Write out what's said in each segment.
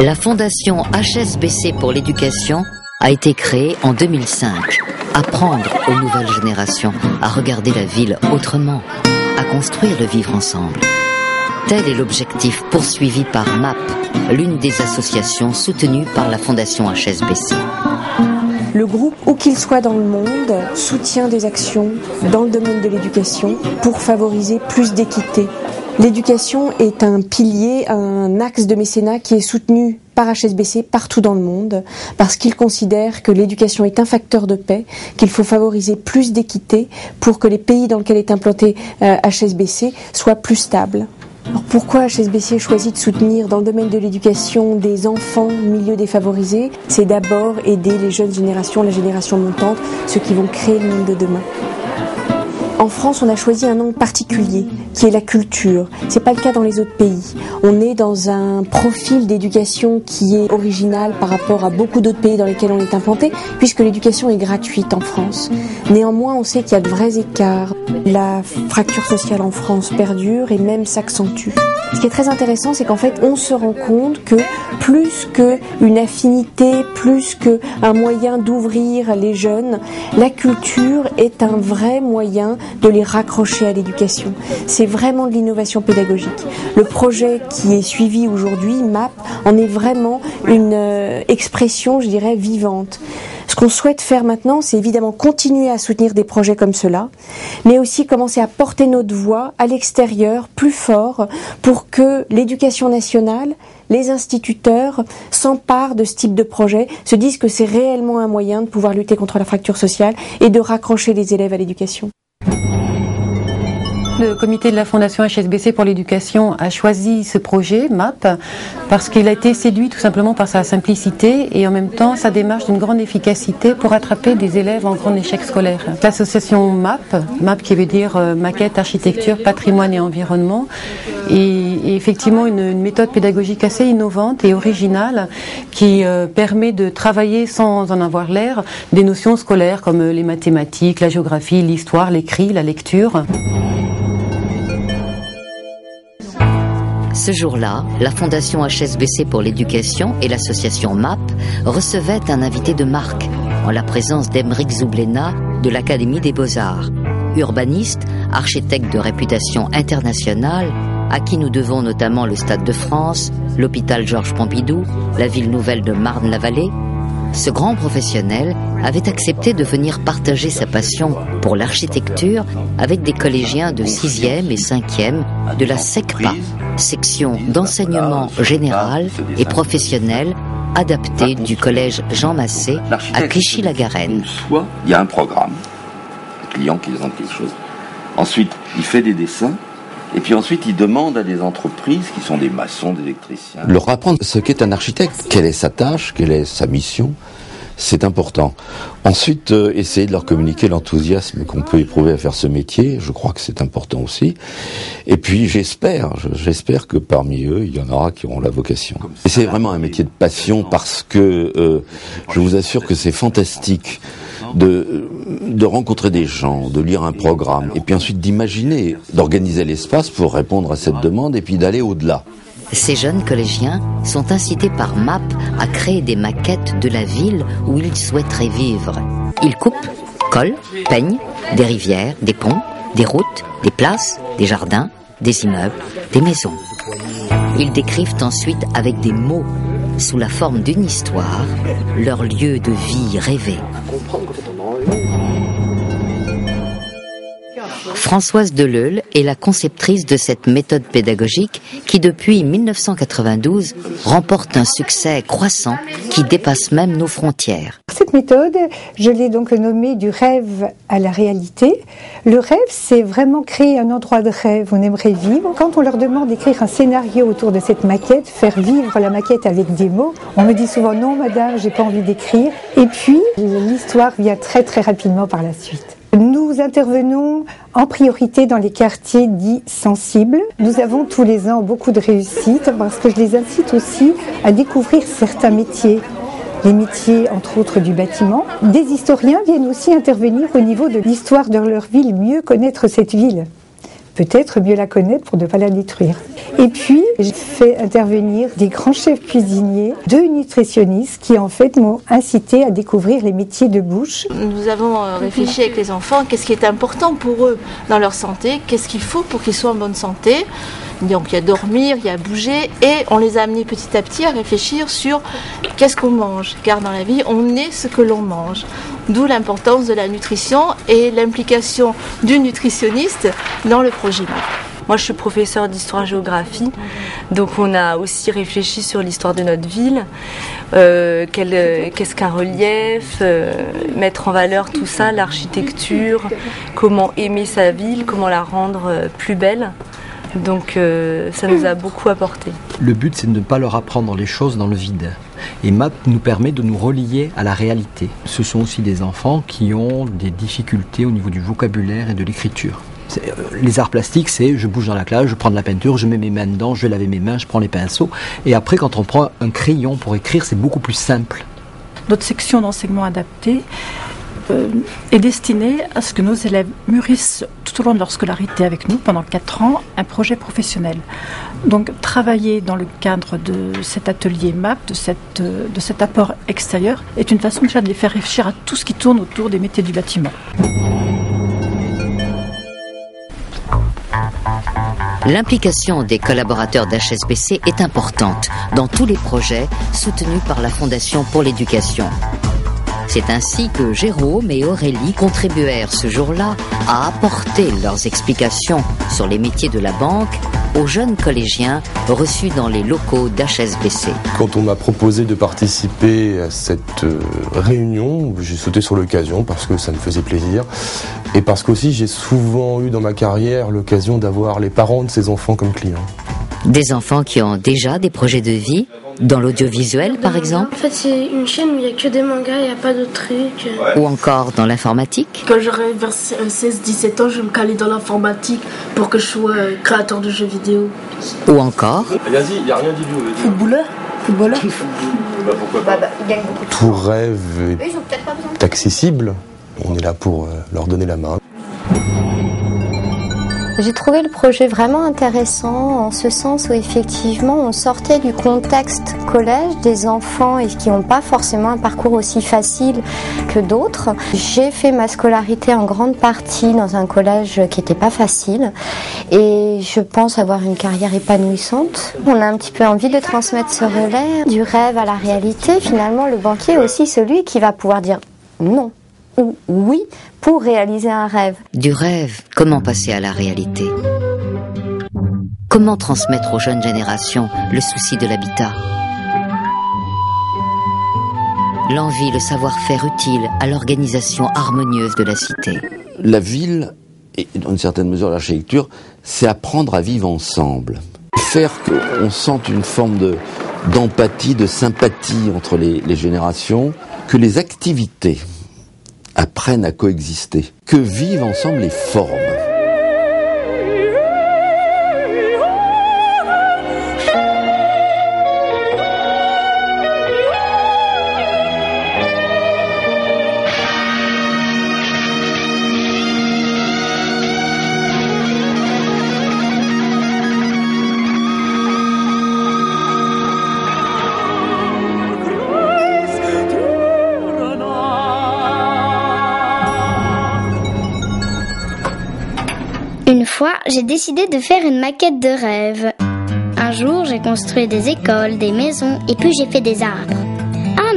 La fondation HSBC pour l'éducation a été créée en 2005. Apprendre aux nouvelles générations à regarder la ville autrement, à construire le vivre ensemble. Tel est l'objectif poursuivi par MAP, l'une des associations soutenues par la fondation HSBC. Le groupe, où qu'il soit dans le monde, soutient des actions dans le domaine de l'éducation pour favoriser plus d'équité. L'éducation est un pilier, un axe de mécénat qui est soutenu par HSBC partout dans le monde, parce qu'il considère que l'éducation est un facteur de paix, qu'il faut favoriser plus d'équité pour que les pays dans lesquels est implanté HSBC soient plus stables. Alors pourquoi HSBC choisit de soutenir dans le domaine de l'éducation des enfants milieux défavorisés? C'est d'abord aider les jeunes générations, la génération montante, ceux qui vont créer le monde de demain. En France, on a choisi un angle particulier, qui est la culture. C'est pas le cas dans les autres pays. On est dans un profil d'éducation qui est original par rapport à beaucoup d'autres pays dans lesquels on est implanté, puisque l'éducation est gratuite en France. Néanmoins, on sait qu'il y a de vrais écarts. La fracture sociale en France perdure et même s'accentue. Ce qui est très intéressant, c'est qu'en fait, on se rend compte que plus qu'une affinité, plus qu'un moyen d'ouvrir les jeunes, la culture est un vrai moyen de les raccrocher à l'éducation. C'est vraiment de l'innovation pédagogique. Le projet qui est suivi aujourd'hui, MAP, en est vraiment une expression, je dirais, vivante. Ce qu'on souhaite faire maintenant, c'est évidemment continuer à soutenir des projets comme cela, mais aussi commencer à porter notre voix à l'extérieur, plus fort, pour que l'éducation nationale, les instituteurs s'emparent de ce type de projet, se disent que c'est réellement un moyen de pouvoir lutter contre la fracture sociale et de raccrocher les élèves à l'éducation. Le comité de la Fondation HSBC pour l'éducation a choisi ce projet, MAP, parce qu'il a été séduit tout simplement par sa simplicité et en même temps sa démarche d'une grande efficacité pour attraper des élèves en grand échec scolaire. L'association MAP qui veut dire maquette, architecture, patrimoine et environnement, est effectivement une méthode pédagogique assez innovante et originale qui permet de travailler sans en avoir l'air des notions scolaires comme les mathématiques, la géographie, l'histoire, l'écrit, la lecture. Ce jour-là, la Fondation HSBC pour l'éducation et l'association MAP recevaient un invité de marque, en la présence d'Aymeric Zoublena de l'Académie des Beaux-Arts, urbaniste, architecte de réputation internationale, à qui nous devons notamment le Stade de France, l'hôpital Georges Pompidou, la ville nouvelle de Marne-la-Vallée. Ce grand professionnel avait accepté de venir partager sa passion pour l'architecture avec des collégiens de 6e et 5e de la SECPA, section d'enseignement général et professionnel adapté du collège Jean Massé à Clichy-la-Garenne. Soit il y a un programme, le client qui demande quelque chose. Ensuite, il fait des dessins. Et puis ensuite, il demande à des entreprises qui sont des maçons, des électriciens. Leur apprendre ce qu'est un architecte, quelle est sa tâche, quelle est sa mission, c'est important. Ensuite, essayer de leur communiquer l'enthousiasme qu'on peut éprouver à faire ce métier, je crois que c'est important aussi. Et puis j'espère que parmi eux, il y en aura qui auront la vocation. Et c'est vraiment un métier de passion parce que je vous assure que c'est fantastique de rencontrer des gens, de lire un programme, et puis ensuite d'imaginer, d'organiser l'espace pour répondre à cette demande, et puis d'aller au-delà. Ces jeunes collégiens sont incités par MAP à créer des maquettes de la ville où ils souhaiteraient vivre. Ils coupent, collent, peignent des rivières, des ponts, des routes, des places, des jardins, des immeubles, des maisons. Ils décrivent ensuite avec des mots, sous la forme d'une histoire, leur lieu de vie rêvé. Françoise Deleuil est la conceptrice de cette méthode pédagogique qui, depuis 1992, remporte un succès croissant qui dépasse même nos frontières. Cette méthode, je l'ai donc nommée du rêve à la réalité. Le rêve, c'est vraiment créer un endroit de rêve où on aimerait vivre. Quand on leur demande d'écrire un scénario autour de cette maquette, faire vivre la maquette avec des mots, on me dit souvent « Non, madame, j'ai pas envie d'écrire ». Et puis, l'histoire vient très très rapidement par la suite. Nous intervenons en priorité dans les quartiers dits sensibles. Nous avons tous les ans beaucoup de réussite parce que je les incite aussi à découvrir certains métiers. Les métiers, entre autres, du bâtiment. Des historiens viennent aussi intervenir au niveau de l'histoire de leur ville, mieux connaître cette ville. peut-être mieux la connaître pour ne pas la détruire. Et puis, j'ai fait intervenir des grands chefs cuisiniers, 2 nutritionnistes qui en fait m'ont incité à découvrir les métiers de bouche. Nous avons réfléchi avec les enfants, qu'est-ce qui est important pour eux dans leur santé, qu'est-ce qu'il faut pour qu'ils soient en bonne santé. Donc il y a dormir, il y a bouger, et on les a amenés petit à petit à réfléchir sur qu'est-ce qu'on mange, car dans la vie on est ce que l'on mange. D'où l'importance de la nutrition et l'implication du nutritionniste dans le projet MAP. Moi, je suis professeure d'histoire-géographie, donc on a aussi réfléchi sur l'histoire de notre ville, qu'est-ce qu'un relief, mettre en valeur tout ça, l'architecture, comment aimer sa ville, comment la rendre plus belle. Donc ça nous a beaucoup apporté. Le but, c'est de ne pas leur apprendre les choses dans le vide. Et MAP nous permet de nous relier à la réalité. Ce sont aussi des enfants qui ont des difficultés au niveau du vocabulaire et de l'écriture. Les arts plastiques, c'est je bouge dans la classe, je prends de la peinture, je mets mes mains dedans, je vais laver mes mains, je prends les pinceaux. Et après, quand on prend un crayon pour écrire, c'est beaucoup plus simple. Notre section d'enseignement adapté est destinée à ce que nos élèves mûrissent tout au long de leur scolarité avec nous, pendant 4 ans, un projet professionnel. Donc travailler dans le cadre de cet atelier MAP, de cet apport extérieur, est une façon déjà de les faire réfléchir à tout ce qui tourne autour des métiers du bâtiment. L'implication des collaborateurs d'HSBC est importante dans tous les projets soutenus par la Fondation pour l'éducation. C'est ainsi que Jérôme et Aurélie contribuèrent ce jour-là à apporter leurs explications sur les métiers de la banque aux jeunes collégiens reçus dans les locaux d'HSBC. Quand on m'a proposé de participer à cette réunion, j'ai sauté sur l'occasion parce que ça me faisait plaisir et parce qu'aussi j'ai souvent eu dans ma carrière l'occasion d'avoir les parents de ces enfants comme clients. Des enfants qui ont déjà des projets de vie, dans l'audiovisuel par exemple. En fait, c'est une chaîne où il n'y a que des mangas, il n'y a pas d'autres trucs. Ou encore dans l'informatique. Quand j'aurai vers 16-17 ans, je vais me caler dans l'informatique pour que je sois créateur de jeux vidéo. Ou encore... Vas-y, il n'y a rien dit de... Footballeur. Pourquoi pas. Il gagne beaucoup de Tout rêve est accessible. On est là pour leur donner la main. J'ai trouvé le projet vraiment intéressant en ce sens où effectivement on sortait du contexte collège des enfants et qui n'ont pas forcément un parcours aussi facile que d'autres. J'ai fait ma scolarité en grande partie dans un collège qui n'était pas facile et je pense avoir une carrière épanouissante. On a un petit peu envie de transmettre ce relais du rêve à la réalité. Finalement, le banquier est aussi celui qui va pouvoir dire non ou oui pour réaliser un rêve. Du rêve, comment passer à la réalité? Comment transmettre aux jeunes générations le souci de l'habitat? L'envie, le savoir-faire utile à l'organisation harmonieuse de la cité. La ville, et dans une certaine mesure l'architecture, c'est apprendre à vivre ensemble. Faire qu'on sente une forme d'empathie, de sympathie entre les générations, que les activités apprennent à coexister, que vivent ensemble les formes. Une fois, j'ai décidé de faire une maquette de rêve. Un jour, j'ai construit des écoles, des maisons et puis j'ai fait des arbres.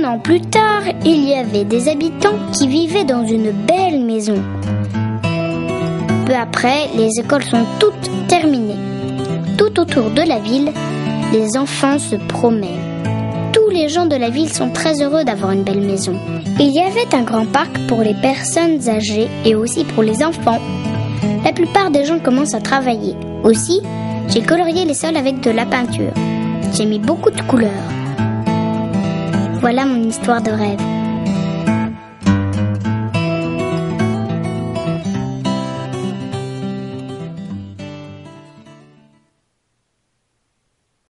1 an plus tard, il y avait des habitants qui vivaient dans une belle maison. Peu après, les écoles sont toutes terminées. Tout autour de la ville, les enfants se promènent. Tous les gens de la ville sont très heureux d'avoir une belle maison. Il y avait un grand parc pour les personnes âgées et aussi pour les enfants. La plupart des gens commencent à travailler. Aussi, j'ai colorié les sols avec de la peinture. J'ai mis beaucoup de couleurs. Voilà mon histoire de rêve.